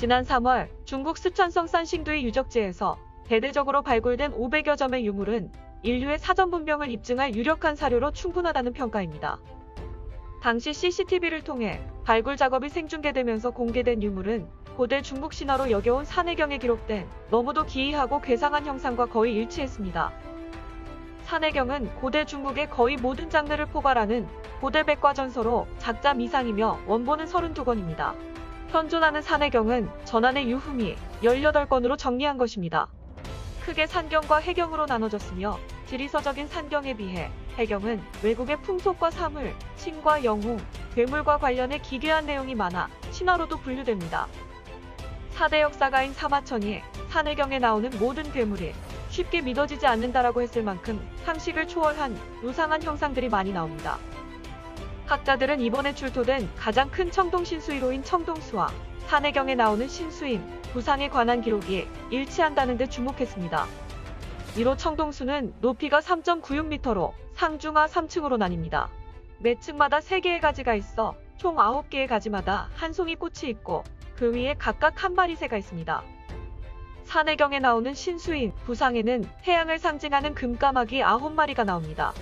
지난 3월 중국 스촨성 산싱두이 유적지에서 대대적으로 발굴된 500여 점의 유물은 인류의 사전 문명을 입증할 유력한 사료로 충분하다는 평가입니다. 당시 CCTV를 통해 발굴 작업이 생중계되면서 공개된 유물은 고대 중국 신화로 여겨온 산해경에 기록된 너무도 기이하고 괴상한 형상과 거의 일치했습니다. 산해경은 고대 중국의 거의 모든 장르를 포괄하는 고대 백과전서로 작자 미상이며 원본은 32권입니다. 현존하는 산해경은 전한의 유흠이 18권으로 정리한 것입니다. 크게 산경과 해경으로 나눠졌으며 지리서적인 산경에 비해 해경은 외국의 풍속과 사물, 신과 영웅, 괴물과 관련해 기괴한 내용이 많아 신화로도 분류됩니다. 4대 역사가인 사마천이 산해경에 나오는 모든 괴물이 쉽게 믿어지지 않는다라고 했을 만큼 상식을 초월한 요상한 형상들이 많이 나옵니다. 학자들은 이번에 출토된 가장 큰 청동 신수이로인 청동수와 산해경에 나오는 신수인, 부상에 관한 기록이 일치한다는 데 주목했습니다. 이로 청동수는 높이가 3.96m로 상중하 3층으로 나뉩니다. 매 층마다 3개의 가지가 있어 총 9개의 가지마다 한 송이 꽃이 있고 그 위에 각각 한 마리 새가 있습니다. 산해경에 나오는 신수인, 부상에는 태양을 상징하는 금까마귀 9마리가 나옵니다.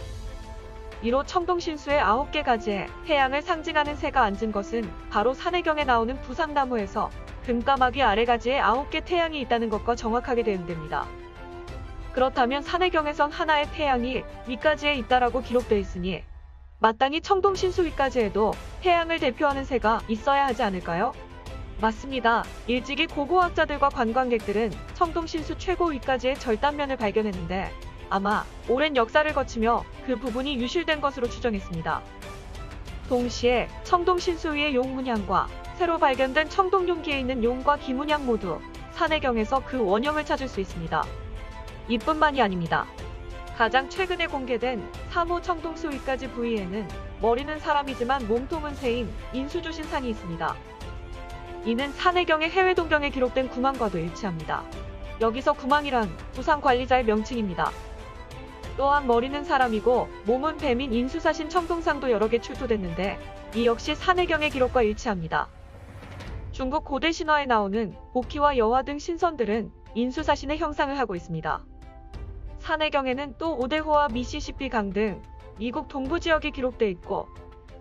이로 청동신수의 9개 가지에 태양을 상징하는 새가 앉은 것은 바로 산해경에 나오는 부상나무에서 금까마귀 아래 가지에 9개 태양이 있다는 것과 정확하게 대응됩니다. 그렇다면 산해경에선 하나의 태양이 윗가지에 있다라고 기록되어 있으니 마땅히 청동신수 윗가지에도 태양을 대표하는 새가 있어야 하지 않을까요? 맞습니다. 일찍이 고고학자들과 관광객들은 청동신수 최고 윗가지의 절단면을 발견했는데 아마 오랜 역사를 거치며 그 부분이 유실된 것으로 추정했습니다. 동시에 청동신수 위의 용문양과 새로 발견된 청동용기에 있는 용과 기문양 모두 산해경에서 그 원형을 찾을 수 있습니다. 이뿐만이 아닙니다. 가장 최근에 공개된 3호 청동수 윗가지 부위에는 머리는 사람이지만 몸통은 새인 인수조신산이 있습니다. 이는 산해경의 해외 동경에 기록된 구망과도 일치합니다. 여기서 구망이란 부상 관리자의 명칭입니다. 또한 머리는 사람이고 몸은 뱀인 인수사신 청동상도 여러 개 출토됐는데 이 역시 산해경의 기록과 일치합니다. 중국 고대 신화에 나오는 복희와 여화 등 신선들은 인수사신의 형상을 하고 있습니다. 산해경에는 또 오대호와 미시시피 강 등 미국 동부 지역이 기록돼 있고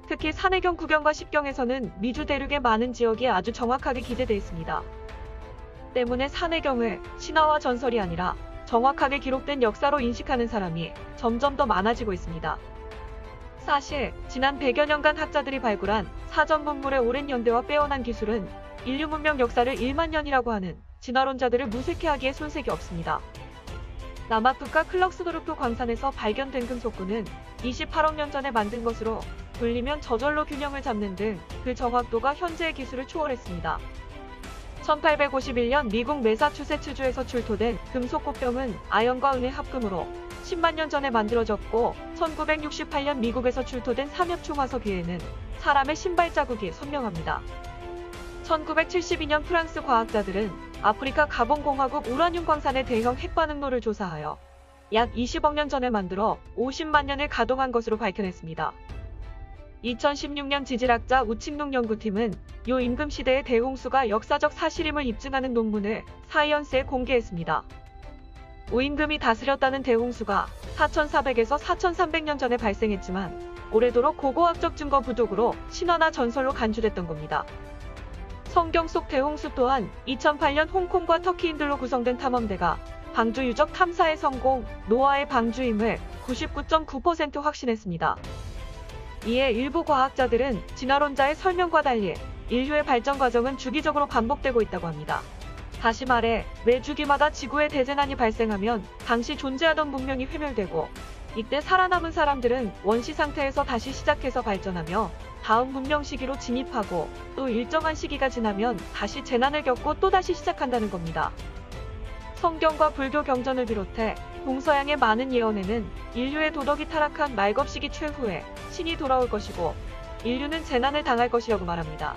특히 산해경 구경과 십경에서는 미주 대륙의 많은 지역이 아주 정확하게 기재되어 있습니다. 때문에 산해경을 신화와 전설이 아니라 정확하게 기록된 역사로 인식하는 사람이 점점 더 많아지고 있습니다. 사실 지난 100여 년간 학자들이 발굴한 사전 문물의 오랜 연대와 빼어난 기술은 인류 문명 역사를 1만 년이라고 하는 진화론자들을 무색해 하기에 손색이 없습니다. 남아프리카 클럭스도르프 광산에서 발견된 금속구는 28억 년 전에 만든 것으로 불리면 저절로 균형을 잡는 등 그 정확도가 현재의 기술을 초월했습니다. 1851년 미국 매사추세츠주에서 출토된 금속 꽃병은 아연과 은의 합금으로 10만 년 전에 만들어졌고 1968년 미국에서 출토된 삼엽충 화석위에는 사람의 신발 자국이 선명합니다. 1972년 프랑스 과학자들은 아프리카 가봉공화국 우라늄 광산의 대형 핵반응로를 조사하여 약 20억 년 전에 만들어 50만 년을 가동한 것으로 밝혀냈습니다. 2016년 지질학자 우칭농 연구팀은 요 임금시대의 대홍수가 역사적 사실임을 입증하는 논문을 사이언스에 공개했습니다. 우임금이 다스렸다는 대홍수가 4400에서 4300년 전에 발생했지만 오래도록 고고학적 증거 부족으로 신화나 전설로 간주됐던 겁니다. 성경 속 대홍수 또한 2008년 홍콩과 터키인들로 구성된 탐험대가 방주 유적 탐사의 성공, 노아의 방주임을 99.9% 확신했습니다. 이에 일부 과학자들은 진화론자의 설명과 달리 인류의 발전 과정은 주기적으로 반복되고 있다고 합니다. 다시 말해 매 주기마다 지구에 대재난이 발생하면 당시 존재하던 문명이 회멸되고 이때 살아남은 사람들은 원시 상태에서 다시 시작해서 발전하며 다음 문명 시기로 진입하고 또 일정한 시기가 지나면 다시 재난을 겪고 또다시 시작한다는 겁니다. 성경과 불교 경전을 비롯해 동서양의 많은 예언에는 인류의 도덕이 타락한 말겁시기 최후에 신이 돌아올 것이고 인류는 재난을 당할 것이라고 말합니다.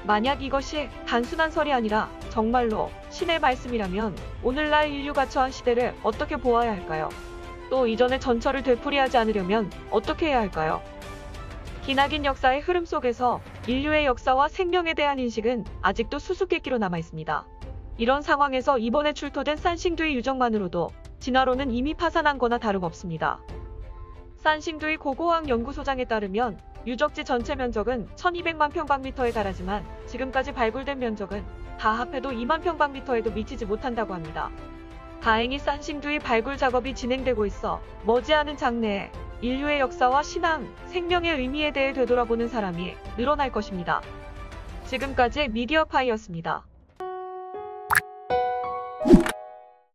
만약 이것이 단순한 설이 아니라 정말로 신의 말씀이라면 오늘날 인류가 처한 시대를 어떻게 보아야 할까요? 또 이전의 전철을 되풀이하지 않으려면 어떻게 해야 할까요? 기나긴 역사의 흐름 속에서 인류의 역사와 생명에 대한 인식은 아직도 수수께끼로 남아 있습니다. 이런 상황에서 이번에 출토된 산싱두이 유적만으로도 진화론은 이미 파산한 거나 다름없습니다. 산싱두이 고고학 연구소장에 따르면 유적지 전체 면적은 1200만 평방미터에 달하지만 지금까지 발굴된 면적은 다 합해도 2만 평방미터에도 미치지 못한다고 합니다. 다행히 산싱두이 발굴 작업이 진행되고 있어 머지않은 장래에 인류의 역사와 신앙, 생명의 의미에 대해 되돌아보는 사람이 늘어날 것입니다. 지금까지 미디어파이였습니다.